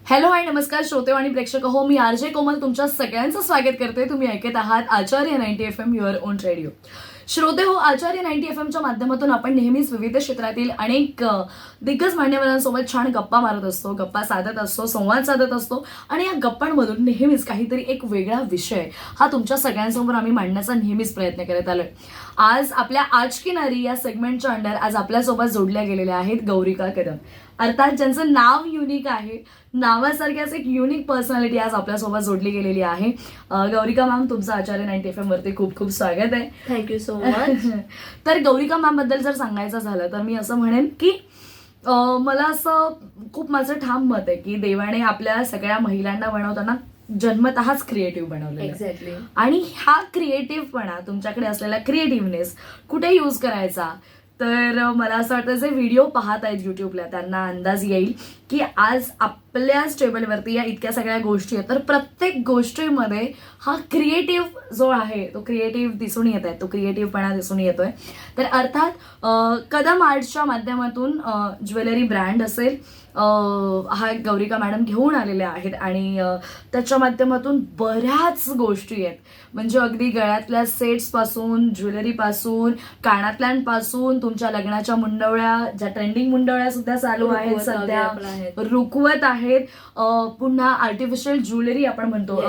Hello hi नमस्कार श्रोते आणि प्रेक्षक हो, मी आरजे कोमल तुमच्या सगळ्यांचं स्वागत करते. तुम्ही ऐकत आहात आचार्य 90 FM युअर ओन रेडिओ. श्रोते हो, आचार्य 90 FMच्या माध्यमातून आपण नेहमीच विविध क्षेत्रातील अनेक दिग्गज मान्यवरांसोबत छान गप्पा मारत असतो, गप्पा साधत असतो, संवाद साधत असतो आणि या गप्पांमधून नेहमीच काहीतरी एक वेगळा विषय हा तुमच्या सगळ्यांसमोर आम्ही मांडण्याचा नेहमीच प्रयत्न करत आलोय. आज आपल्या आज की नारी या सेगमेंटच्या अंडर आज आपल्यासोबत जोडल्या गेलेल्या आहेत गौरिका कदम, अर्थात ज्यांचं नाव युनिक आहे, नावासारख्याच एक युनिक पर्सनॅलिटी आज आपल्यासोबत जोडली गेलेली आहे. गौरिका मॅम, तुमचं आचार्य 90 FM वरती खूप खूप स्वागत आहे. Thank you so much. तर गौरिका मॅम बद्दल जर सांगायचं झालं तर मी असं म्हणेन की मला असं खूप माझं ठाम मत आहे की देवाने आपल्या सगळ्या महिलांना बनवताना जन्मतःच क्रिएटिव्ह बनवलेलं. एक्झॅक्टली. आणि हा क्रिएटिव्हपणा, तुमच्याकडे असलेला क्रिएटिव्हनेस कुठे यूज करायचा, तर मला असं वाटतं जे व्हिडिओ पाहत आहेत युट्यूबला त्यांना अंदाज येईल की आज आपल्याच टेबलवरती या इतक्या सगळ्या गोष्टी आहेत, तर प्रत्येक गोष्टीमध्ये हा क्रिएटिव्ह जो आहे तो क्रिएटिव्ह दिसून येत आहे, तो क्रिएटिव्हपणा दिसून येतोय. तर अर्थात कदम आर्ट्सच्या माध्यमातून ज्वेलरी ब्रँड असेल हा गौरिका मॅडम घेऊन आलेल्या आहेत आणि त्याच्या माध्यमातून बऱ्याच गोष्टी आहेत. म्हणजे अगदी गळ्यातल्या सेट्सपासून, ज्वेलरीपासून, कानातल्यांपासून, तुमच्या लग्नाच्या मुंडवळ्या, ज्या ट्रेंडिंग मुंडवळ्या सुद्धा चालू आहेत सध्या, रुकवत आहेत, पुन्हा आर्टिफिशियल ज्वेलरी आपण म्हणतो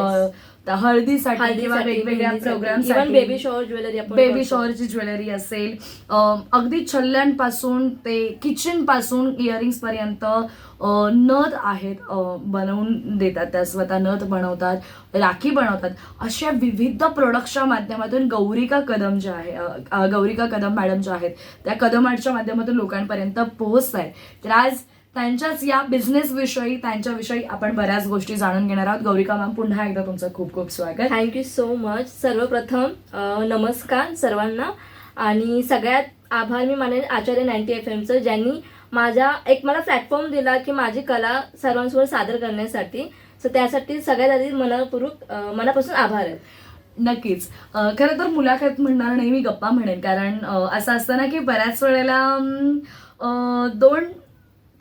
हळदीसाठी किंवा वेगवेगळ्या प्रोग्रामसाठी, बेबी शॉवर ज्वेलरी, बेबी शॉवरची ज्वेलरी असेल, अगदी छल्ल्यांपासून ते किचन पासून इयरिंग्स पर्यंत नथ आहेत, बनवून देतात त्या, स्वतः नथ बनवतात, राखी बनवतात. अशा विविध प्रोडक्टच्या माध्यमातून गौरिका कदम ज्या आहे, गौरिका कदम मॅडम ज्या आहेत त्या कदम आर्टच्या माध्यमातून लोकांपर्यंत पोहोचत आहेत. तर आज त्यांच्याच या बिझनेस विषयी, त्यांच्याविषयी आपण बऱ्याच गोष्टी जाणून घेणार आहोत. गौरिका मॅम, पुन्हा एकदा तुमचं खूप खूप स्वागत. Thank you so much. सर्वप्रथम नमस्कार सर्वांना आणि सगळ्यात आभार मी मानेन आचार्य 90 FMचं, ज्यांनी मला प्लॅटफॉर्म दिला की माझी कला सर्वांसमोर सादर करण्यासाठी. सो त्यासाठी सगळ्यात आधी मनापासून आभार आहे. नक्कीच. खरं तर मुलाखत म्हणणार नाही, मी गप्पा म्हणेन, कारण असं असतं ना की बऱ्याच वेळेला दोन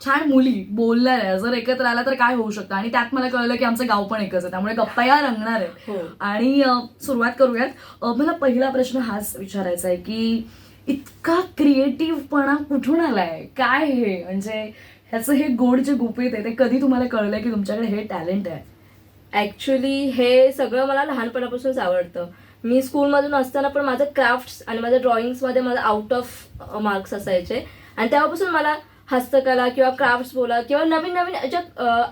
छान मुली बोलणाऱ्या जर एकत्र आला तर काय होऊ शकतं, आणि त्यात मला कळलं की आमचं गाव पण एकच आहे, त्यामुळे गप्पा या रंगणार आहे. आणि सुरुवात करूयात. मला पहिला प्रश्न हाच विचारायचा आहे की इतका क्रिएटिव्हपणा कुठून आलाय, काय हे, म्हणजे ह्याचं हे गोड जे गुपित आहे ते कधी तुम्हाला कळलंय की तुमच्याकडे हे टॅलेंट आहे? ऍक्च्युली हे सगळं मला लहानपणापासूनच आवडतं. मी स्कूलमधून असताना पण माझं क्राफ्ट्स आणि माझ्या ड्रॉइंग्समध्ये माझं आउट ऑफ मार्क्स असायचे, आणि तेव्हापासून मला हस्तकला किंवा क्राफ्ट्स बोला किंवा नवीन नवीन ज्या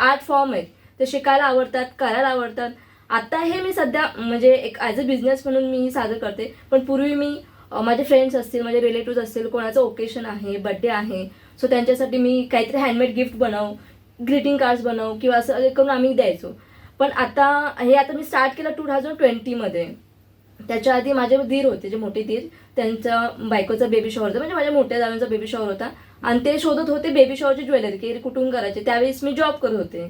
आर्ट फॉर्म आहेत ते शिकायला आवडतात, करायला आवडतात. आता हे मी सध्या म्हणजे एक ॲज अ बिझनेस म्हणून मी सादर करते, पण पूर्वी मी माझे फ्रेंड्स असतील, माझे रिलेटिव्ह असतील, कोणाचं ओकेशन आहे, बड्डे आहे, सो त्यांच्यासाठी मी काहीतरी हँडमेड गिफ्ट बनव, ग्रीटिंग कार्ड्स बनव किंवा असं करून आम्ही द्यायचो. पण आता मी स्टार्ट केलं 2020मध्ये. त्याच्या आधी माझे दीर होते, जे मोठे दीर, त्यांचा बायकोचा बेबी शॉवर होता, म्हणजे माझ्या मोठ्या दादांचा बेबी शॉवर होता, आणि ते शोधत होते बेबी शॉवरची ज्वेलरी की कुठून करायचे. त्यावेळेस मी जॉब करत होते.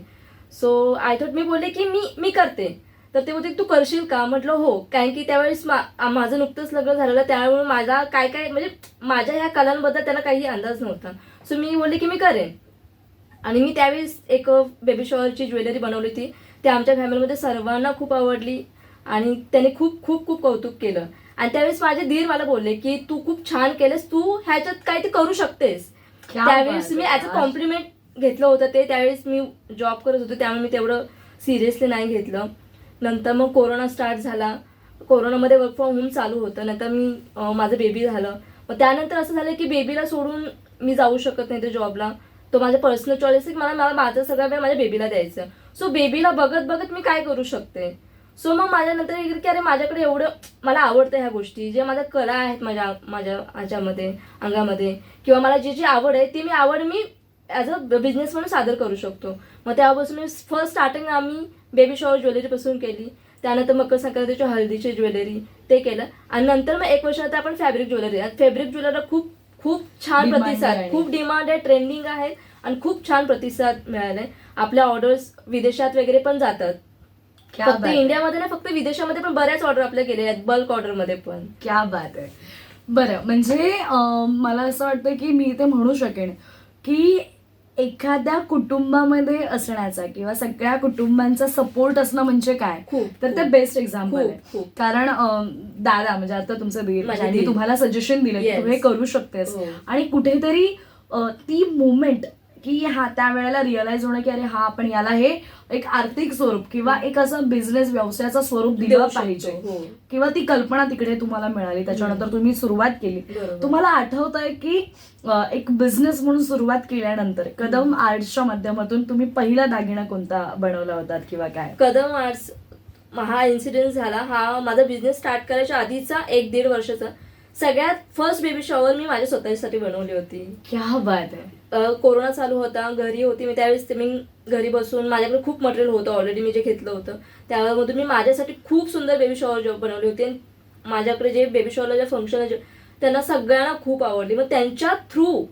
सो आय थॉट, मी बोलले की मी करते. तर ते बोलते तू करशील का? म्हटलं हो, कारण की त्यावेळेस माझं नुकतंच लग्न झालेलं, त्यामुळे माझा काय म्हणजे माझ्या ह्या कलांबद्दल त्याला काही अंदाज नव्हता. सो मी बोलले की मी करेन, आणि मी त्यावेळेस एक बेबी शॉवरची ज्वेलरी बनवली होती. ती आमच्या फॅमिलीमध्ये सर्वांना खूप आवडली आणि त्याने खूप खूप खूप कौतुक केलं. आणि त्यावेळेस माझे दीर मला बोलले की तू खूप छान केलंस, तू ह्याच्यात काय ते करू शकतेस. त्यावेळेस मी ॲज अ कॉम्प्लिमेंट घेतलं होतं ते. त्यावेळेस मी जॉब करत होते, त्यामुळे मी तेवढं सिरियसली नाही घेतलं. नंतर मग कोरोना स्टार्ट झाला, कोरोनामध्ये वर्क फ्रॉम होम चालू होतं. नंतर माझं बेबी झालं. मग त्यानंतर असं झालं की बेबीला सोडून मी जाऊ शकत नाही ते जॉबला. तो माझा पर्सनल चॉईस आहे, मला माझं सगळं वेळ माझ्या बेबीला द्यायचं. सो बेबीला बघत बघत मी काय करू शकते. सो मग माझ्यानंतर की अरे माझ्याकडे एवढं मला आवडतं ह्या गोष्टी, ज्या माझ्या कला आहेत माझ्या ह्याच्यामध्ये अंगामध्ये, किंवा मला जी आवड आहे ती आवड मी ॲज अ बिझनेस म्हणून सादर करू शकतो. मग त्यापासून मी फर्स्ट स्टार्टिंग आम्ही बेबी शॉवर ज्वेलरीपासून केली. त्यानंतर मकर संक्रांतीच्या हळदीची ज्वेलरी ते केलं, आणि नंतर मग 1 वर्षानंतर आपण फॅब्रिक ज्वेलरीला खूप खूप छान प्रतिसाद, खूप डिमांड आहे, ट्रेंडिंग आहे, आणि खूप छान प्रतिसाद मिळालाय. आपल्या ऑर्डर्स विदेशात वगैरे पण जातात. फक्त इंडियामध्ये ना, फक्त विदेशामध्ये पण बऱ्याच ऑर्डर आपल्या गेलेल्या आहेत, बल्क ऑर्डरमध्ये पण. क्या बात आहे. बरं, म्हणजे मला असं वाटतं की मी इथे म्हणू शकेन की एखाद्या कुटुंबामध्ये असण्याचा किंवा सगळ्या कुटुंबांचा सपोर्ट असणं म्हणजे काय, खूप तर ते बेस्ट एक्झाम्पल आहे. खूप. कारण दादा म्हणजे आता तुमचं दीर माझे ज्यांनी दीर. तुम्हाला सजेशन दिलं की Yes. तू हे करू शकतेस, हो. आणि कुठेतरी ती मुवमेंट की हा त्यावेळेला रिअलाइज होणं की अरे हा आपण याला हे एक आर्थिक स्वरूप किंवा एक असं बिझनेस व्यवसायाचं स्वरूप दिलं देऊ शकतो. पाहिजे, हो. किंवा ती कल्पना तिकडे तुम्हाला मिळाली, त्याच्यानंतर तुम्ही सुरुवात केली. बरोबर. तुम्हाला आठवतंय की एक बिझनेस म्हणून सुरुवात केल्यानंतर कदम आर्ट्सच्या माध्यमातून तुम्ही पहिला दागिना कोणता बनवला होता किंवा काय? कदम आर्ट्स हा इन्सिडेंट झाला, हा माझा बिझनेस स्टार्ट करायच्या आधीचा 1-1.5 वर्षाचा. सगळ्यात फर्स्ट बेबी शॉवर मी माझ्या स्वतःसाठी बनवली होती. क्या बात आहे. कोरोना चालू होता, घरी होती मी त्यावेळेस. मी घरी बसून, माझ्याकडे खूप मटेरियल होतं ऑलरेडी, मी जे घेतलं होतं त्यामधून मी माझ्यासाठी खूप सुंदर बेबी शॉवर जॉब बनवली होती. आणि माझ्याकडे जे बेबी शॉवरला जे फंक्शन त्यांना सगळ्यांना खूप आवडली. मग त्यांच्या थ्रू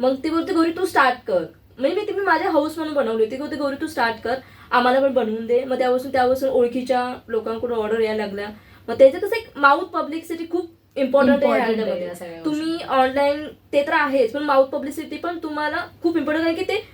मग ती बोलते गौरी तू स्टार्ट कर. म्हणजे मी माझ्या हाऊस म्हणून बनवली होती. बोलते गौरी तू स्टार्ट कर, आम्हाला पण बनवून दे. मग त्यापासून ओळखीच्या लोकांकडून ऑर्डर यायला लागल्या. मग त्याचं कसं एक माउथ पब्लिसिटी खूप इम्पॉर्टंट आहे Important आहे ह्याच्यामध्ये. या सगळ्या तुम्ही ऑनलाईन ते तर आहेच, पण माउथ पब्लिसिटी पण तुम्हाला खूप इम्पॉर्टंट आहे की ते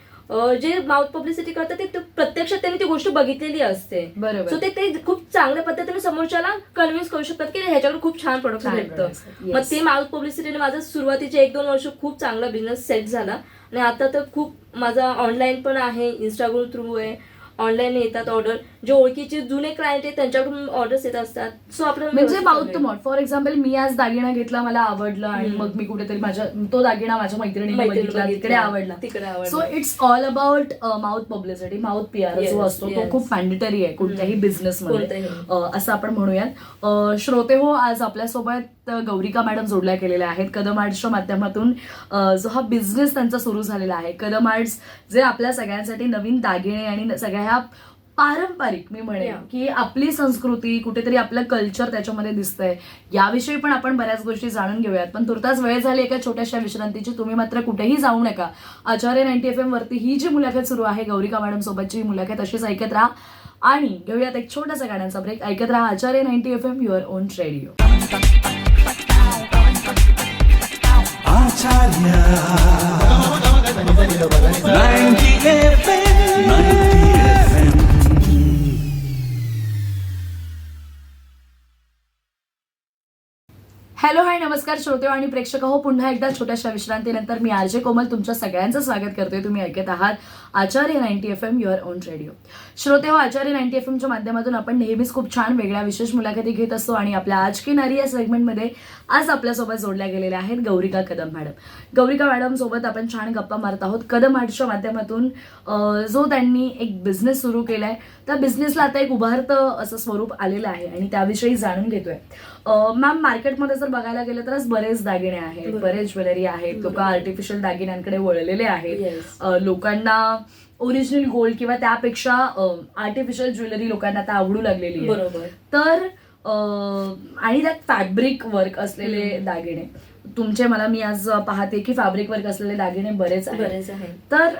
जे माउथ पब्लिसिटी करतात ते प्रत्यक्षात त्यांनी ती गोष्ट बघितलेली असते. बरोबर. सो ते खूप चांगल्या पद्धतीने समोरच्याला कन्व्हिन्स करू शकतात की ह्याच्याकडे खूप छान प्रोडक्ट छान भेटतं. products आहेत. मग Yes. ते माउथ पब्लिसिटीने माझं सुरुवातीचे 1-2 वर्ष खूप चांगला बिझनेस सेट झाला. आणि आता तर खूप माझा ऑनलाईन पण आहे, इंस्टाग्राम थ्रू आहे, ऑनलाईन येतात ऑर्डर. जे ओळखीचे जुने क्लायंट आहेत त्यांच्याकडून ऑर्डर्स येत असतात. सो आपल्याला म्हणजे व्यवस्थित माउथ चालू टू आहे. माउथ. फॉर एक्झाम्पल मी आज दागिना घेतला, मला आवडलं, आणि मग मी कुठेतरी तो दागिना माझ्या मैत्रिणीने बघितला, तिकडे आवडला. So it's all about mouth publicity, mouth PR जो Yes, असतो तो yes. खूप मॅन्डेटरी आहे कोणत्याही बिझनेसमध्ये, कोणत्याही. असं आपण म्हणूयात. श्रोते हो, आज आपल्यासोबत गौरिका मॅडम जोडल्या गेलेल्या आहेत कदम आर्ट्सच्या माध्यमातून. जो हा बिझनेस त्यांचा सुरू झालेला आहे कदम आर्ट्स, जे आपल्या सगळ्यांसाठी नवीन दागिने आणि सगळ्या ह्या पारंपरिक, मी म्हणेन Yeah. की आपली संस्कृती, कुठेतरी आपलं कल्चर त्याच्यामध्ये दिसतंय. याविषयी पण आपण बऱ्याच गोष्टी जाणून घेऊयात, पण तुर्तास वेळ झाली एका छोट्याशा विश्रांतीची. तुम्ही मात्र कुठेही जाऊ नका. आचार्य 90 FM वरती ही जी मुलाखत सुरू आहे गौरिका मॅडम सोबतची ही मुलाखत अशीच ऐकत राहा. आणि घेऊयात एक छोटासा गाण्यांचा ब्रेक. ऐकत राहा Acharya 90 FM, your own radio. Acharya 90 FM, 90 FM. Hello, hi, नमस्कार श्रोते आणि प्रेक्षक हो. पुन्हा एकदा छोट्याशा विश्रांतीनंतर मी आरजे कोमल तुमच्या सगळ्यांचं स्वागत करतोय. तुम्ही ऐकत आहात आचार्य 90 FM, युअर ओन रेडिओ. श्रोते हो, आचार्य 90 FMच्या माध्यमातून आपण नेहमीच खूप छान वेगळ्या विशेष मुलाखती घेत असतो. आणि आपल्या आज की नारी या सेगमेंटमध्ये आज आपल्यासोबत जोडल्या गेलेल्या आहेत गौरिका कदम मॅडम. गौरिका मॅडम सोबत आपण छान गप्पा मारत आहोत. कदम आर्ट्सच्या माध्यमातून जो त्यांनी एक बिझनेस सुरू केलाय, त्या बिझनेसला आता एक उभारतं असं स्वरूप आलेलं आहे आणि त्याविषयी जाणून घेतोय. मॅम, मार्केटमध्ये जर बघायला गेलं तर आज बरेच दागिने आहेत, बरेच ज्वेलरी आहेत. लोक आर्टिफिशियल दागिन्यांकडे वळलेले आहेत. Yes. लोकांना ओरिजिनल गोल्ड किंवा त्यापेक्षा आर्टिफिशियल ज्वेलरी लोकांना आता आवडू लागलेली आहे. बरोबर. तर आणि त्यात फॅब्रिक वर्क असलेले दागिने तुमचे, मी आज पाहते की फॅब्रिक वर्क असलेले दागिने बरेच बरेच आहेत. आहे. तर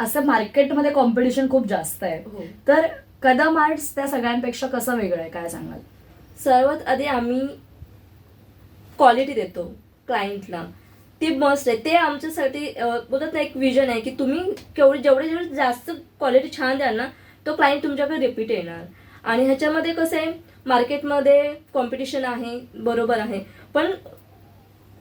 असं मार्केटमध्ये कॉम्पिटिशन खूप जास्त आहे. हो. तर कदम आर्ट्स त्या सगळ्यांपेक्षा कसं वेगळं आहे, काय सांगाल? सर्वात आधी आम्ही क्वालिटी देतो क्लायंटला, ती मस्ट आहे. ते आमच्यासाठी बोलत ना एक विजन आहे की तुम्ही जेवढे जास्त क्वालिटी छान द्याल ना, तो क्लायंट तुमच्याकडे रिपीट येणार. आणि ह्याच्यामध्ये कसं आहे, मार्केटमध्ये कॉम्पिटिशन आहे, बरोबर आहे, पण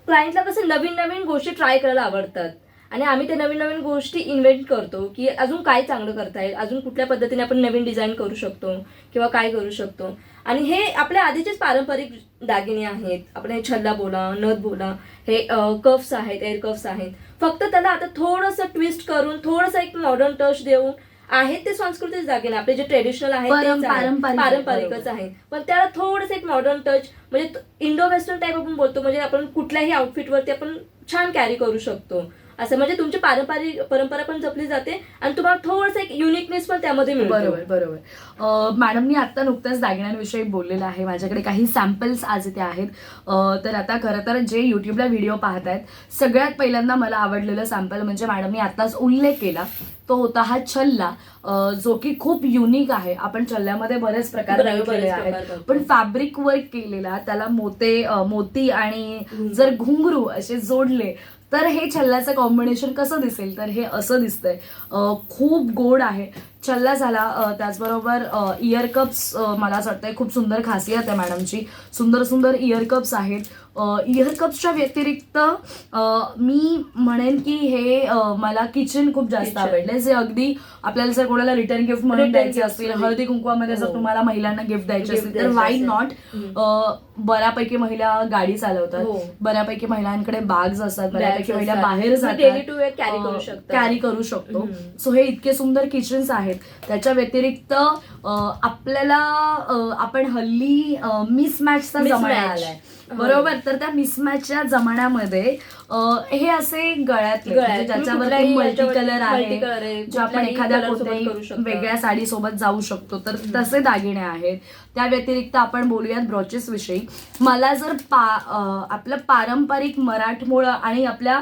क्लायंटला कसं नवीन नवीन गोष्टी ट्राय करायला आवडतात. आणि आम्ही त्या नवीन नवीन गोष्टी इन्व्हेंट करतो की अजून काय चांगलं करता येईल, अजून कुठल्या पद्धतीने आपण नवीन डिझाईन करू शकतो किंवा काय करू शकतो. आणि हे आपल्या आधीचेच पारंपरिक दागिने आहेत. आपण हे छल्ला बोला, नथ बोला, हे कफ्स आहेत, एअर कफ्स आहेत. फक्त त्याला आता थोडंसं ट्विस्ट करून, थोडंसं एक मॉडर्न टच देऊन, आहेत ते संस्कृतीच दागिने आपले जे ट्रेडिशनल आहेत पारंपरिकच आहे, पण त्याला थोडंसं एक मॉडर्न टच, म्हणजे इंडो वेस्टर्न टाईप आपण बोलतो, म्हणजे आपण कुठल्याही आउटफिटवरती आपण छान कॅरी करू शकतो. असं म्हणजे तुमची परंपरा पण जपली जाते आणि तुम्हाला थोडंसं एक युनिकनेस पण त्यामध्ये मिळतो. बरोबर बरोबर. मॅडमनी आता नुकत्याच दागिन्यांविषयी बोललेलं आहे. माझ्याकडे काही सॅम्पल्स आज इथे आहेत. तर आता खरं तर जे युट्यूबला व्हिडिओ पाहतायत, सगळ्यात पहिल्यांदा मला आवडलेलं सॅम्पल म्हणजे मॅडमनी आताच उल्लेख केला, तो होता हा छल्ला, जो की खूप युनिक आहे. आपण छल्ल्यामध्ये बरेच प्रकार केले आहेत, पण फॅब्रिक वर्क केलेला, त्याला मोती आणि जर घुंगरू असे जोडले तर हे छल्ल्याचं कॉम्बिनेशन कसं दिसेल, तर हे असं दिसतंय. खूप गोड आहे छल्ला झाला. त्याचबरोबर इयर कप्स मला असं वाटतंय खूप सुंदर खासियत आहे मॅडमची. सुंदर सुंदर इयर कप्स आहेत. इयर कप्सच्या व्यतिरिक्त मी म्हणेन की हे मला किचन खूप जास्त Kitchen. आवडले, जे अगदी आपल्याला जर कोणाला रिटर्न गिफ्ट म्हणून Return द्यायचे gift असतील, मध्ये. हळदी कुंकवामध्ये जर हो. तुम्हाला महिलांना गिफ्ट द्यायचे Gift असतील तर द्यायचे वाय असेल. नॉट. बऱ्यापैकी महिला गाडी चालवतात, हो. बऱ्यापैकी महिलांकडे बाग्स असतात, बऱ्यापैकी महिला असतात. बाहेर तुम्ही daily to wear जातात, carry करू शकता. कॅरी करू शकतो. हम्म. सो हे इतके सुंदर किचन्स आहेत. त्याच्या व्यतिरिक्त आपल्याला आपण हल्ली मिसमॅचचा Mismatch. जमाना आलाय, बरोबर. तर त्या मिसमॅचच्या जमान्यामध्ये हे असे गळ्यातले म्हणजे ज्याच्यावरती मल्टी कलर आहे, जे आपण एखाद्या कोणत्याही वेगळ्या साडीसोबत जाऊ शकतो, तर तसे दागिने आहेत. त्या व्यतिरिक्त आपण बोलूयात ब्रॉचेस विषयी. मला जर आपलं पारंपरिक मराठमोळं आणि आपल्या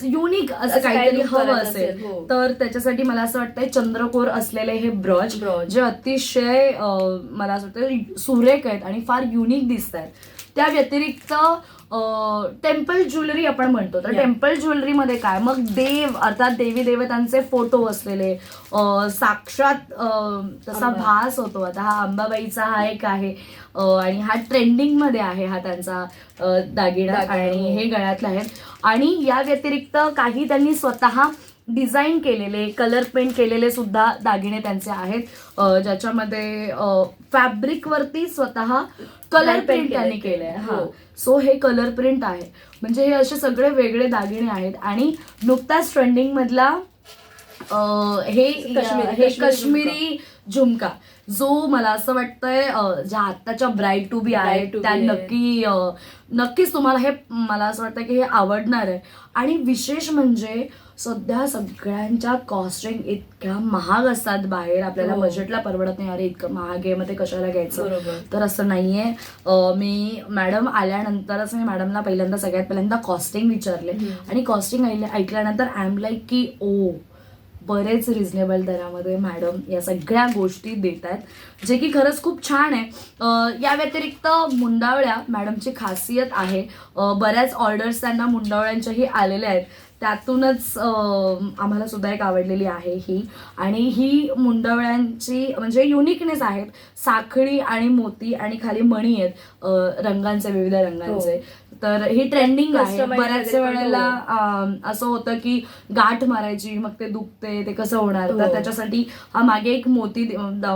युनिक असं असं काहीतरी काही look हवं करायचं असेल असेल, हो. तर त्याच्यासाठी मला असं वाटतंय चंद्रकोर असलेले हे ब्रॉच ब्रॉच. जे अतिशय मला असं वाटतं सुरेख आहेत आणि फार युनिक दिसत आहेत. त्या व्यतिरिक्त टेम्पल ज्वेलरी आपण म्हणतो, तर टेम्पल ज्वेलरीमध्ये काय, मग देव अर्थात देवी देवतांचे फोटो असलेले साक्षात तसा भास होतो. आता हा अंबाबाईचा हा एक आहे आणि हा ट्रेंडिंगमध्ये आहे, हा त्यांचा दागिना आणि हे गळ्यातले आहेत. आणि या व्यतिरिक्त काही त्यांनी स्वतः डिझाईन केलेले, कलर पेंट केलेले सुद्धा दागिने त्यांचे आहेत, ज्याच्यामध्ये फॅब्रिक वरती स्वतः कलर प्रिंट त्यांनी केलंय. हो. सो हे कलर प्रिंट आहे. म्हणजे हे असे सगळे वेगळे दागिने आहेत. आणि नुकताच ट्रेंडिंग मधला हे काश्मीरी झुमका, जो मला असं वाटतंय ज्या आत्ताच्या ब्राईड टू बी आहेत त्या नक्कीच तुम्हाला हे मला असं वाटतं की हे आवडणार आहे. आणि विशेष म्हणजे सध्या सगळ्यांच्या कॉस्टिंग इतक्या महाग असतात बाहेर, आपल्याला बजेटला परवडत नाही. अरे इतकं महाग आहे, मग ते कशाला घ्यायचं, तर असं नाहीये. मी मॅडम आल्यानंतरच मी मॅडमला सगळ्यात पहिल्यांदा कॉस्टिंग विचारले आणि कॉस्टिंग ऐकल्यानंतर आय एम लाईक की ओ बरेच रिझनेबल दरामध्ये मॅडम या सगळ्या गोष्टी देत आहेत, जे की खरंच खूप छान आहे. या व्यतिरिक्त मुंडावळ्या मॅडमची खासियत आहे. बऱ्याच ऑर्डर्स त्यांना मुंडावळ्यांच्याही आलेल्या आहेत. त्यातूनच आम्हाला सुद्धा एक आवडलेली आहे ही. आणि ही मुंडावळ्यांची म्हणजे युनिकनेस आहेत. साखळी आणि मोती आणि खाली मणी आहेत रंगांचे, विविध रंगांचे. तर ही ट्रेंडिंग आहे. बऱ्याच वेळेला असं होतं की गाठ मारायची, मग ते दुखते, ते कसं होणार, तर त्याच्यासाठी हा मागे एक मोती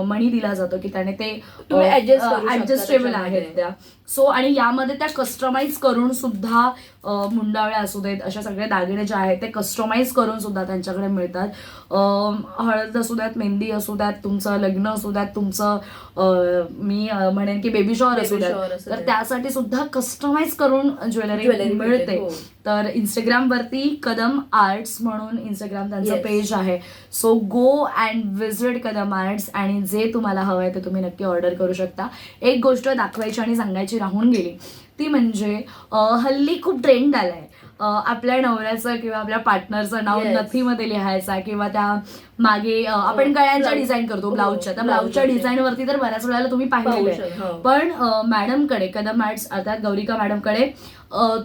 मणी दिला जातो की त्याने ते ऍडजस्टेबल आहेत त्या. सो आणि यामध्ये त्या कस्टमाइज करून सुद्धा मुंडावळ्या असू देत, अशा सगळे दागिने जे आहेत ते कस्टमाइज करून सुद्धा त्यांच्याकडे मिळतात. हळद असू द्यात, मेहंदी असू द्यात, तुमचं लग्न असू द्यात, तुमचं मी म्हणेन की बेबी शॉवर असू द्यात, तर त्यासाठी सुद्धा कस्टमाइज करून ज्वेलरी मिळते. तर इंस्टाग्राम वरती कदम आर्ट्स म्हणून इंस्टाग्राम त्यांचं पेज आहे. So go and visit Kadam arts आणि जे तुम्हाला हवं आहे ते तुम्ही नक्की ऑर्डर करू शकता. एक गोष्ट दाखवायची आणि सांगायची राहून गेली, ती म्हणजे हल्ली खूप ट्रेंड आलाय आपल्या नवऱ्याचं किंवा आपल्या पार्टनरचं नाव नथीमध्ये लिहायचा, किंवा त्या मागे आपण गळ्यांच्या डिझाईन करतो ब्लाऊजच्या, त्या ब्लाऊजच्या डिझाईन वरती तर बऱ्याच वेळेला तुम्ही पाहिलेलं आहे. पण मॅडमकडे, कदम आर्ट्स अर्थात गौरिका मॅडमकडे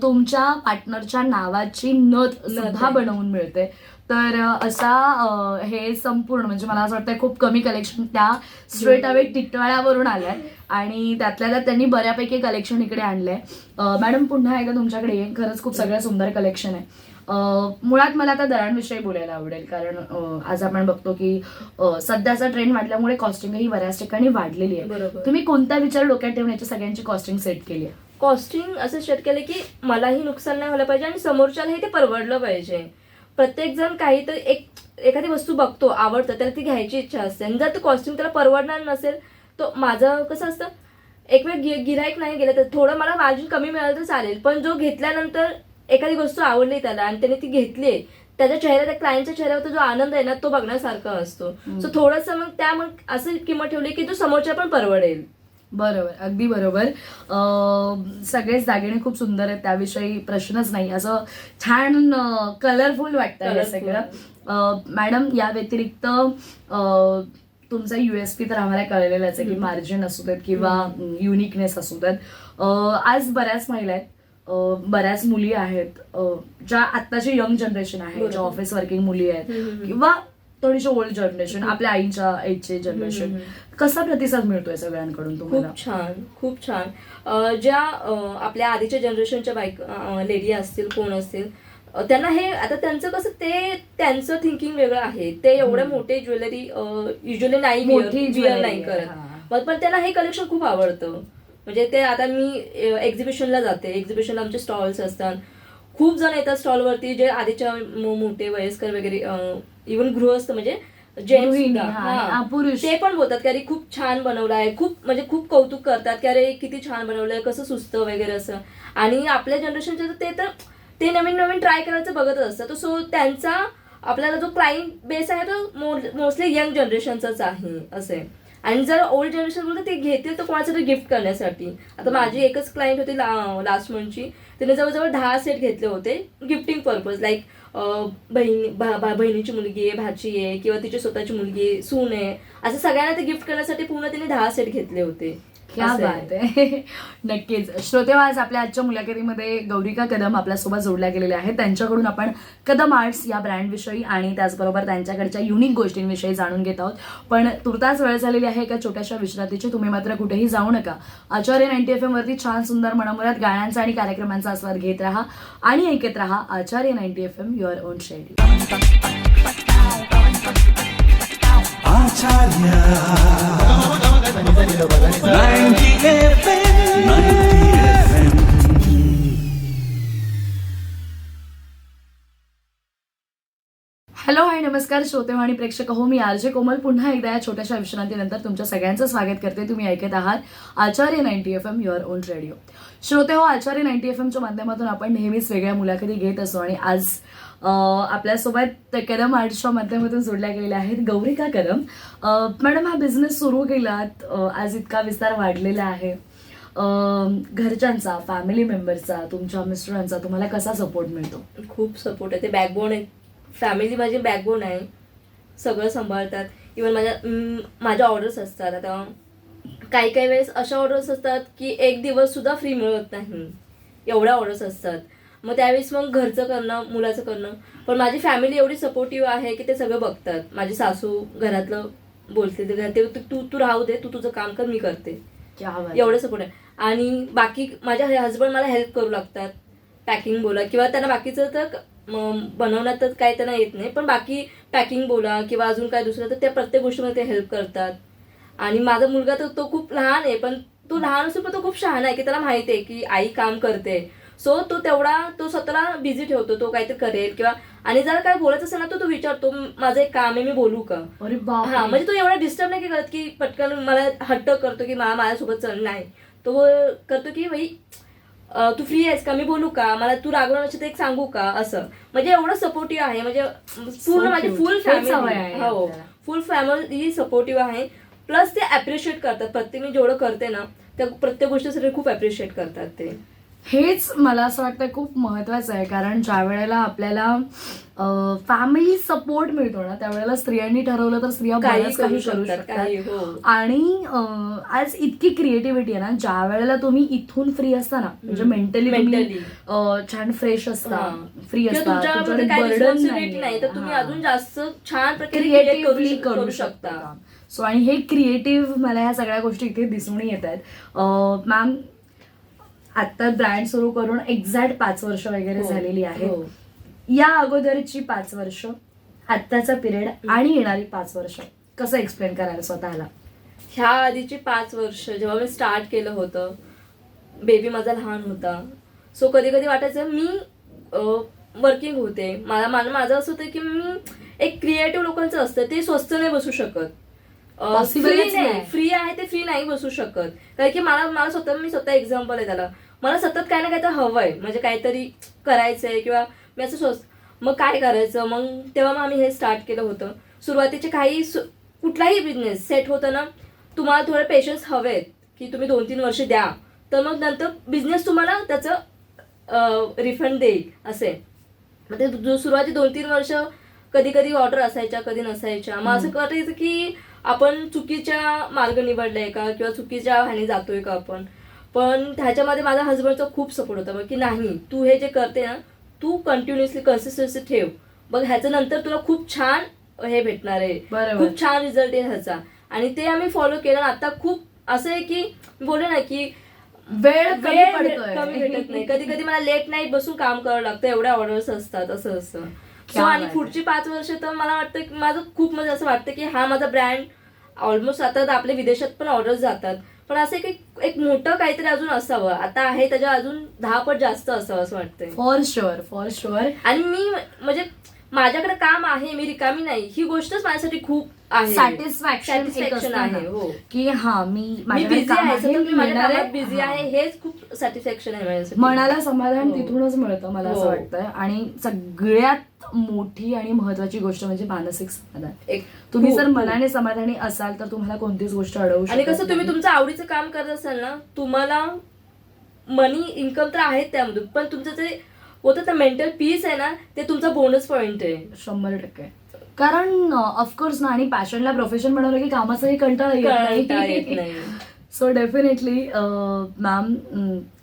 तुमच्या पार्टनरच्या नावाची नथ सुद्धा बनवून मिळते. तर असा हे संपूर्ण म्हणजे मला असं वाटतं खूप कमी कलेक्शन त्या स्ट्रेट अवे टिटवाळ्यावरून आलंय आणि त्यातल्या त्यांनी बऱ्यापैकी कलेक्शन इकडे आणलंय. मॅडम पुन्हा एकदा तुमच्याकडे येईन, खरंच खूप सगळं सुंदर कलेक्शन आहे. मुळात मला आता दरांविषयी बोलायला आवडेल, कारण आज आपण बघतो की सध्याचा ट्रेंड वाढल्यामुळे कॉस्टिंगही बऱ्याच ठिकाणी वाढलेली आहे. तुम्ही कोणता विचार डोक्यात ठेवून याची सगळ्यांची कॉस्टिंग सेट केली आहे? कॉस्टिंग असं सेट केलं की मलाही नुकसान नाही व्हायला पाहिजे आणि समोरच्यालाही ते परवडलं पाहिजे. प्रत्येक जण काहीतरी एखादी वस्तू बघतो, आवडतं, त्याला ती घ्यायची इच्छा असते आणि जर ते कॉस्टिंग त्याला परवडणार नसेल, तो माझं कसं असतं, एक वेळ गिराईक नाही गेलं तर थोडं मला मार्जिन कमी मिळालं तर चालेल, पण जो घेतल्यानंतर एखादी वस्तू आवडली त्याला आणि त्याने ती घेतली, त्याच्या चेहऱ्यात, त्या क्लायंटच्या चेहऱ्यावर जो आनंद आहे ना, तो बघण्यासारखा असतो. सो थोडंसं मग असं किंमत ठेवली की तो समोरच्या पण परवडेल. बरोबर, अगदी बरोबर. सगळेच दागिने खूप सुंदर आहेत, त्याविषयी प्रश्नच नाही. असं छान कलरफुल वाटतं हे सगळं. मॅडम या व्यतिरिक्त तुमचा USP तर आम्हाला कळलेलाच आहे की मार्जिन असू देत किंवा युनिकनेस असू देत. आज बऱ्याच महिला आहेत बऱ्याच मुली आहेत ज्या आत्ताची यंग जनरेशन आहे, बरोबर. ज्या ऑफिस वर्किंग मुली आहेत हम्म. किंवा थोडीशी ओल्ड जनरेशन, आपल्या आईच्या एजचे जनरेशन, कसा प्रतिसाद मिळतोय सगळ्यांकडून तुम्हाला? खूप छान, खूप छान. ज्या आपल्या आधीच्या जनरेशनच्या लेडी असतील, कोण असतील, त्यांना हे आता त्यांचं कसं त्यांचं थिंकिंग वेगळं आहे. ते एवढे मोठे ज्वेलरी युजली नाही मोठी wear jewelry नाही आहे, करत, पण त्यांना हे कलेक्शन खूप आवडतं. म्हणजे ते आता मी एक्झिबिशनला जाते, एक्झिबिशनला आमचे स्टॉल्स असतात. खूप जण येतात स्टॉलवरती जे आधीच्या मोठे वयस्कर वगैरे, इव्हन गृहस्थ म्हणजे जेंट्स गृहिणी, सुद्धा, हा, हा, पुरुष. ते पण बोलतात की अरे खूप छान बनवलं आहे, खूप म्हणजे खूप कौतुक करतात की अरे किती छान बनवलंय, कसं सुचतं वगैरे असं. आणि आपल्या जनरेशनचे ते नवीन नवीन ट्राय करायचं बघतच असतं. सो त्यांचा आपल्याला जो क्लायंट बेस आहे तो मोस्टली यंग जनरेशनचाच आहे असे. आणि जर ओल्ड जनरेशन बोलतं ते घेतील तर कोणासाठी गिफ्ट करण्यासाठी. आता माझी एकच क्लायंट होती लास्ट मंथची, तिने जवळजवळ 10 सेट घेतले होते गिफ्टिंग पर्पज. लाईक बहिणीची मुलगी आहे, भाची आहे, किंवा तिची स्वतःची मुलगी आहे, सून आहे, असं सगळ्यांना ते गिफ्ट करण्यासाठी पूर्ण तिने 10 सेट घेतले होते. क्या असं आहे. बात आहे. नक्कीच श्रोते, आज आपल्या आजच्या मुलाखतीमध्ये गौरिका कदम आपल्यासोबत जोडल्या गेलेल्या आहेत. त्यांच्याकडून आपण कदम आर्ट्स या ब्रँडविषयी आणि त्याचबरोबर त्यांच्याकडच्या युनिक गोष्टींविषयी जाणून घेत आहोत. पण तुर्तास वेळ झालेली आहे एका छोट्याशा विश्रांतीची. तुम्ही मात्र कुठेही जाऊ नका. आचार्य 90 FM वरती छान सुंदर मनमुराद गाण्यांचा आणि कार्यक्रमांचा आस्वाद घेत राहा आणि ऐकत राहा Acharya 90 FM, your own schedule. Acharya 90 FM 90 FM. Hello, hi, नमस्कार श्रोते आणि प्रेक्षक हो, मी आरजे कोमल पुन्हा एकदा या छोट्याशा विश्रांतीनंतर तुमच्या सगळ्यांचं स्वागत करते. तुम्ही ऐकत आहात आचार्य 90 FM, युअर ओन रेडिओ. श्रोते हो, आचार्य 90 FMच्या माध्यमातून आपण नेहमीच वेगळ्या मुलाखती घेत असतो आणि आज आपल्यासोबत कदम आर्ट्सच्या माध्यमातून जोडल्या गेलेल्या आहेत गौरिका कदम. मॅडम, हा बिझनेस सुरू केलात, आज इतका विस्तार वाढलेला आहे, घरच्यांचा, फॅमिली मेंबरचा, तुमच्या मिस्टरांचा तुम्हाला कसा सपोर्ट मिळतो? खूप सपोर्ट आहे. ते बॅकबोन आहे, फॅमिली माझी बॅकबोन आहे. सगळं सांभाळतात. इव्हन माझ्या ऑर्डर्स असतात. आता काही वेळेस अशा ऑर्डर्स असतात की एक दिवस सुद्धा फ्री मिळत नाही, एवढ्या ऑर्डर्स असतात. मग त्यावेळेस मग घरचं करणं, मुलाचं करणं. पण माझी फॅमिली एवढी सपोर्टिव्ह आहे की ते सगळं बघतात. माझी सासू घरातलं बोलते, तू राहू दे, तू तुझं काम कर, मी करते, एवढं सपोर्ट आहे. आणि बाकी माझे हसबंड मला हेल्प करू लागतात. पॅकिंग बोला किंवा त्यांना बाकीचं तर बनवण्यात तर काही त्यांना येत नाही, पण बाकी पॅकिंग बोला किंवा अजून काय दुसरं तर त्या प्रत्येक गोष्टीमध्ये ते हेल्प करतात. आणि माझा मुलगा तर तो खूप लहान आहे, पण तो लहान असून पण तो खूप शहाणा आहे की त्याला माहिती आहे की आई काम करते. सो तो स्वतःला बिझी ठेवतो, तो काहीतरी करेल किंवा आणि जरा काय बोलायचं असेल ना तो विचारतो, माझं एक काम आहे, मी बोलू का? अरे बापरे. हा, म्हणजे तो एवढा डिस्टर्ब नाही करत की पटकन मला हट्ट करतो की माझ्यासोबत चल, नाही. तो करतो की भाई तू फ्री आहेस का, मी बोलू का, मला तू रागवणार असेल तर एक सांगू का, असं. म्हणजे एवढं सपोर्टिव्ह आहे. म्हणजे पूर्ण माझी फुल फॅमिली, हो, फुल फॅमिली सपोर्टिव्ह आहे. प्लस ते अप्रिशिएट करतात. प्रत्येक मी जेवढं करते ना त्या प्रत्येक गोष्टीसाठी खूप अप्रिशिएट करतात ते. हेच मला असं वाटतं खूप महत्वाचं आहे, कारण ज्या वेळेला आपल्याला फॅमिली सपोर्ट मिळतो ना त्यावेळेला स्त्रियांनी ठरवलं तर स्त्रिया बरंच काही करू शकतात. आणि आज इतकी क्रिएटिव्हिटी आहे ना, ज्या वेळेला तुम्ही इथून फ्री असता ना, म्हणजे मेंटली छान फ्रेश असता, फ्री असता, नाही तर तुम्ही अजून जास्त छान क्रिएटिव्हली करू शकता. सो आणि हे क्रिएटिव्ह मला ह्या सगळ्या गोष्टी इथे दिसून येत आहेत. मॅम, आता ब्रँड सुरू करून एक्झॅक्ट 5 वर्ष वगैरे झालेली आहे. या अगोदरची 5 वर्ष, आत्ताचा पिरियड आणि येणारी 5 वर्ष कसं एक्सप्लेन करायला स्वतःला? ह्या आधीची 5 वर्ष जेव्हा मी स्टार्ट केलं होतं, बेबी माझा लहान होता. सो कधी कधी वाटायचं मी वर्किंग होते. माझं असं होतं की मी एक क्रिएटिव्ह लोकांचं असतं ते स्वस्त नाही बसू शकत. फ्री आहे ते फ्री नाही बसू शकत. कारण की मी स्वतः एक्झाम्पल आहे त्याला. मला सतत काही ना काहीतरी हवंय, म्हणजे काहीतरी करायचंय किंवा मी असं मग काय करायचं. मग तेव्हा आम्ही हे स्टार्ट केलं होतं. सुरुवातीचे कुठलाही बिझनेस सेट होतं ना, तुम्हाला थोडे पेशन्स हवेत की तुम्ही 2-3 वर्ष द्या, तर मग नंतर बिझनेस तुम्हाला त्याचं रिफंड देईल असे. मग ते सुरुवाती 2-3 वर्ष कधी कधी ऑर्डर असायच्या, कधी नसायच्या. मग असं वाटायचं की आपण चुकीच्या मार्ग निवडलाय का किंवा चुकीच्या ह्याने जातोय का आपण. पण ह्याच्यामध्ये माझ्या हस्बंडचा खूप सपोर्ट होता की नाही तू हे जे करते ना तू कंटिन्युअसली कन्सिस्टन्सी ठेव बघ ह्याच्या नंतर तुला खूप छान हे भेटणार आहे, बरोबर. खूप छान रिझल्ट आहे ह्याचा. आणि ते आम्ही फॉलो केलं. आता खूप असं आहे की बोलले ना की वेळ कमी वेळ पडतोय. कमी भेटत नाही. कधी कधी मला लेट नाईट बसून काम करावं लागतं, एवढ्या ऑर्डर्स असतात असं असं. सो क्या आणि बात पुढची 5 वर्ष तर मला वाटतं की माझं खूप म्हणजे असं वाटतं की हा माझा ब्रँड ऑलमोस्ट आता तर आपल्या विदेशात पण ऑर्डर्स जातात, पण असं की एक मोठं काहीतरी अजून असावं. आता आहे त्याच्या अजून 10 पट जास्त असावं असं वाटतंय. For sure. आणि मी म्हणजे माझ्याकडे काम आहे, मी रिकामी नाही, ही गोष्टच माझ्यासाठी खूप आहे. सॅटिस्फॅक्शन आहे. हो, की हा मी मी माझ्याकडे बिझी काम आहे, आहे, सतत मी मी माझ्या येणार कामात बिझी आहे. आहे, हेच खूप सॅटिस्फॅक्शन आहे माझ्यासाठी. मनाला समाधान हो. तिथूनच मिळतं मला असं हो. वाटतंय. आणि सगळ्यात मोठी आणि महत्वाची गोष्ट म्हणजे मानसिक समाधान. एक तुम्ही खूप, जर खूप. मनाने समाधानी असाल तर तुम्हाला कोणतीच गोष्ट अडवू आणि शकत कसं तुम्ही नाही. तुमचं आवडीचं काम करत असाल ना, तुम्हाला मनी इन्कम तर आहेत त्यामधून, पण तुमचं जे होतं ते मेंटल पीस आहे ना, ते तुमचा बोनस पॉइंट आहे. 100%. कारण ऑफकोर्स ना, आणि पॅशनला प्रोफेशन बनवलं की कामाचाही कंटाळा कंटाळा येत येत नाही. नाही. सो डेफिनेटली मॅम,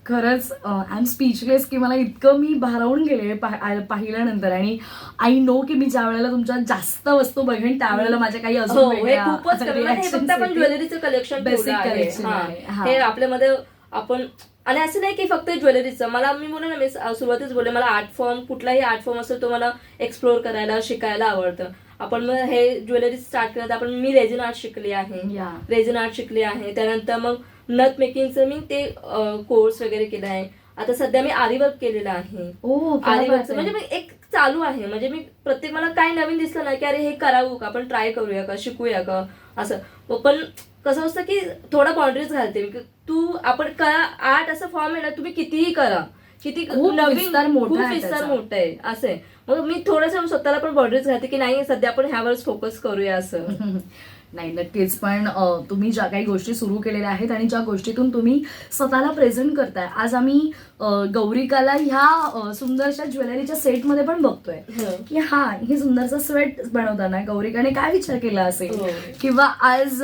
खरंच आय एम स्पीचलेस की मला इतकं मी भारावून गेले पाहिल्यानंतर. आणि आय नो की मी ज्या वेळेला तुमच्या जास्त वस्तू बघेन त्यावेळेला माझ्या काही अजून हो, हे वेगळ्या खूपच कमी. म्हणजे हे फक्त आपण reactions ज्वेलरीचं कलेक्शन Basic collection आहे. हा. हे आपल्यामध्ये आपण. आणि असं नाही की फक्त ज्वेलरीचं. मी बोलले ना, मी सुरुवातीच बोलले मला आर्ट फॉर्म, कुठलाही आर्ट फॉर्म असेल तो मला एक्सप्लोर करायला शिकायला आवडतं. आपण मग हे ज्वेलरी स्टार्ट केलं तर मी रेझिन आर्ट शिकली आहे. Yeah. रेझिन आर्ट शिकली आहे. त्यानंतर मग नथ मेकिंगचं मी ते कोर्स वगैरे केला आहे. आता सध्या मी आरी वर्क केलेलं आहे. ओ, क्या आरी बात वर्कचं आहे. म्हणजे मी एक चालू आहे. म्हणजे मी प्रत्येक मला काय नवीन दिसलं ना की अरे हे करावं का, आपण ट्राय करूया का, शिकूया का असं. पण कसं असतं की थोडा बाउंड्रीज घालते मी की तू आपण करा. आर्ट असं फॉर्म आहे ना, तुम्ही कितीही करा, किती खूप विस्तार मोठा खूप आहे विस्तार त्याचा. मोठा आहे असं आहे. मग मी थोडंसं स्वतःला पण बाउंड्रीज घालते की नाही सध्या आपण ह्यावरच फोकस करूया असं. नाही, नक्कीच. पण तुम्ही ज्या काही गोष्टी सुरू केलेल्या आहेत आणि ज्या गोष्टीतून तुम्ही स्वतःला प्रेझेंट करताय, आज आम्ही गौरिकाला ह्या सुंदरशा ज्वेलरीच्या सेटमध्ये पण बघतोय की हा, ही सुंदरचा स्वेट बनवताना गौरिकाने काय विचार केला असेल. हो. किंवा आज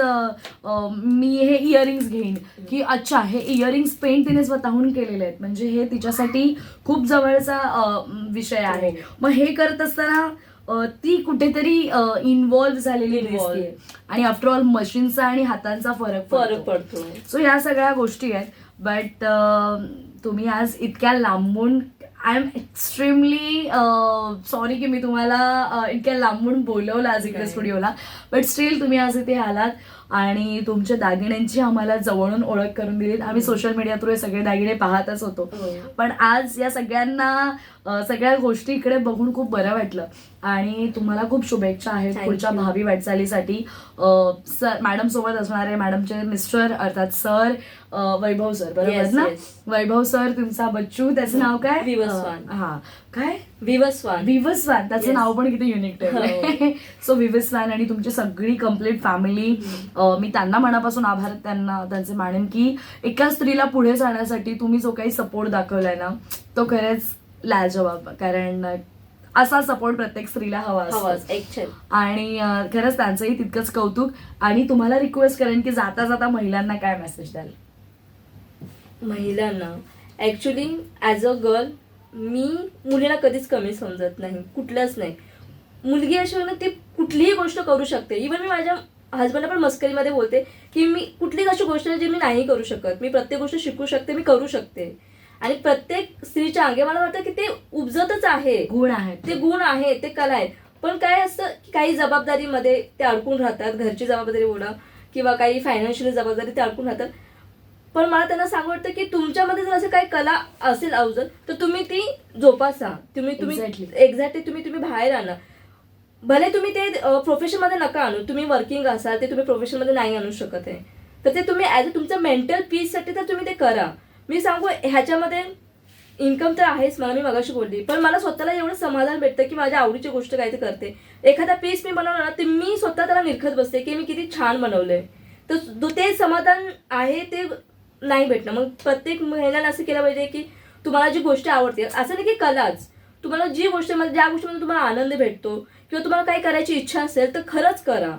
मी हे इयरिंग्स घेईन, की अच्छा हे इयरिंग्स पेंट तिने स्वतःहून केलेले आहेत, म्हणजे हे तिच्यासाठी खूप जवळचा विषय आहे. मग हे करत असताना ती कुठेतरी इन्व्हॉल्व्ह झालेली Involve. दिसते. आणि आफ्टर ऑल मशीनचा आणि हातांचा फरक पडतो. सो या सगळ्या गोष्टी आहेत. बट तुम्ही आज इतक्या लांबून, आय एम एक्स्ट्रीमली सॉरी की मी तुम्हाला इतक्या लांबून बोलवलं आज इकडे नाही. स्टुडिओला. बट स्टील तुम्ही आज इथे आलात आणि तुमच्या दागिन्यांची आम्हाला जवळून ओळख करून दिलीत. आम्ही सोशल मीडिया थ्रू हे सगळे दागिने पाहतच होतो, पण आज या सगळ्यांना सगळ्या गोष्टी इकडे बघून खूप बरं वाटलं. आणि तुम्हाला खूप शुभेच्छा आहेत Thank पुढच्या you. भावी वाटचालीसाठी. सर, मॅडम सोबत असणारे मॅडमचे मिस्टर अर्थात सर वैभव सर, बरोबर Yes, ना? yes. वैभव सर, तुमचा बच्चू, त्याचं नाव काय? विवस्वान. हा, काय? विवस्वान. विवस्वान, त्याचं Yes. नाव पण किती युनिक ठेवलंय. सो विवस्वान आणि तुमची सगळी कम्प्लीट फॅमिली, मी त्यांना मनापासून आभार त्यांचे मानेन की एका स्त्रीला पुढे जाण्यासाठी तुम्ही जो काही सपोर्ट दाखवलाय ना, तो खरंच लाजवाब. कारण असा सपोर्ट प्रत्येक स्त्रीला हवा असतो. आणि खरंच त्यांचंही तितकंच कौतुक. आणि तुम्हाला रिक्वेस्ट करेन की जाता जाता महिलांना काय मेसेज द्याल? महिलांना ऍक्च्युली ऍज अ गर्ल मी मुलीला कधीच कमी समजत नाही, कुठल्याच नाही. मुलगी अशी ना ती कुठलीही गोष्ट करू शकते. इव्हन मी माझ्या हस्बंडला पण मस्करीमध्ये बोलते की मी कुठलीच अशी गोष्ट आहे जी मी नाही करू शकत. मी प्रत्येक गोष्ट शिकू शकते, मी करू शकते. आणि प्रत्येक स्त्रीच्या अंगे मला वाटतं की ते उपजतच आहे. गुण आहेत, ते गुण आहे, ते कला आहेत. पण काय असतं की काही जबाबदारीमध्ये ते अडकून राहतात. घरची जबाबदारी बोला किंवा काही फायनान्शियल जबाबदारी ते अडकून राहतात. पण मला त्यांना सांगू वाटतं की तुमच्यामध्ये जर असं काही कला असेल अवजत तर तुम्ही ती जोपासा. तुम्ही Exactly. एक्झॅक्टली तुम्ही बाहेर आणा. भले तुम्ही ते प्रोफेशनमध्ये नका आणू, तुम्ही वर्किंग असाल ते तुम्ही प्रोफेशनमध्ये नाही आणू शकत आहे, तर ते तुम्ही ॲज अ तुमचं मेंटल पीससाठी तर तुम्ही ते करा. मी सांगू ह्याच्यामध्ये इन्कम तर आहेच, मला मी मगाशी बोलली, पण मला स्वतःला एवढं समाधान भेटतं की माझ्या आवडीची गोष्ट काय ते करते. एखादा पीस मी बनवला ना ते मी स्वतः त्याला निरखत बसते की मी किती छान बनवलंय. तर ते समाधान आहे ते नाही भेटणं. मग प्रत्येक महिलांना असं केलं पाहिजे की तुम्हाला जी गोष्ट आवडते, असं नाही की कलाच, तुम्हाला जी गोष्ट ज्या गोष्टीमध्ये तुम्हाला आनंद भेटतो किंवा तुम्हाला काही करायची इच्छा असेल तर खरंच करा.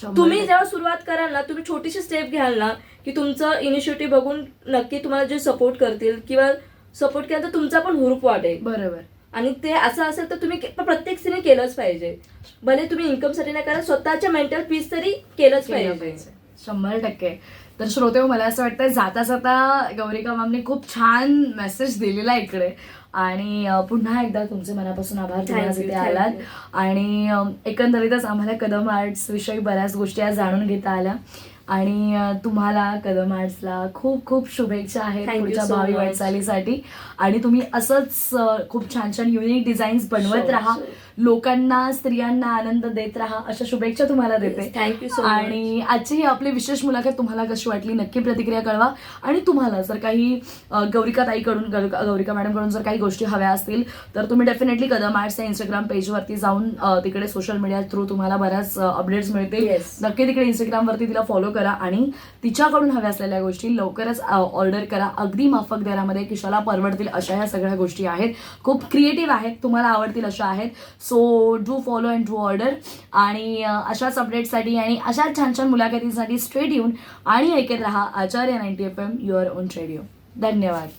तुम्ही जेव्हा सुरुवात कराल ना, तुम्ही छोटीशी स्टेप घ्याल ना, की तुमचं इनिशिएटिव्ह बघून नक्की तुम्हाला जे सपोर्ट करतील किंवा सपोर्ट केला तर तुमचा पण हुरूप वाढेल. बरोबर. आणि ते असं असेल तर तुम्ही प्रत्येक स्त्रीने केलंच पाहिजे. भले तुम्ही इन्कमसाठी नाही करा, स्वतःच्या मेंटल पीस तरी केलंच पाहिजे. 100%. तर श्रोते, मला असं वाटतं जाता जाता गौरिका मॅमने खूप छान मेसेज दिलेला आहे इकडे. आणि पुन्हा एकदा तुमचे मनापासून आभार, तुम्ही आज इथे आलात. आणि एकंदरीतच आम्हाला कदम आर्ट्स विषयी बऱ्याच गोष्टी आज जाणून घेता आल्या. आणि तुम्हाला कदम आर्ट्सला खूप खूप शुभेच्छा आहेत Thank you पुढच्या so भावी much. वाटचालीसाठी. आणि तुम्ही असंच खूप छान छान युनिक डिझाईन्स बनवत Sure, राहा, sure. लोकांना, स्त्रियांना आनंद देत राहा, अशा शुभेच्छा तुम्हाला देते. Thank you so much. आणि आजची ही आपली विशेष मुलाखत तुम्हाला कशी वाटली नक्की प्रतिक्रिया कळवा. आणि तुम्हाला जर काही गौरिका गौरिका मॅडमकडून जर काही गोष्टी हव्या असतील तर तुम्ही डेफिनेटली कदम आर्ट्स या इंस्टाग्राम पेजवरती जाऊन तिकडे सोशल मीडिया थ्रू तुम्हाला बऱ्याच अपडेट्स मिळतील. Yes. नक्की तिकडे इंस्टाग्रामवरती तिला फॉलो करा आणि तिच्याकडून हव्या असलेल्या गोष्टी लवकरच ऑर्डर करा. अगदी माफक दरामध्ये, किशाला परवडतील अशा ह्या सगळ्या गोष्टी आहेत. खूप क्रिएटिव्ह आहेत, तुम्हाला आवडतील अशा आहेत. So do follow and do order. आणि अशाच अपडेट्ससाठी आणि अशा छान छान मुलाखतींसाठी स्ट्रेट येऊन आणि ऐकत राहा Acharya 90 FM, your own radio. धन्यवाद.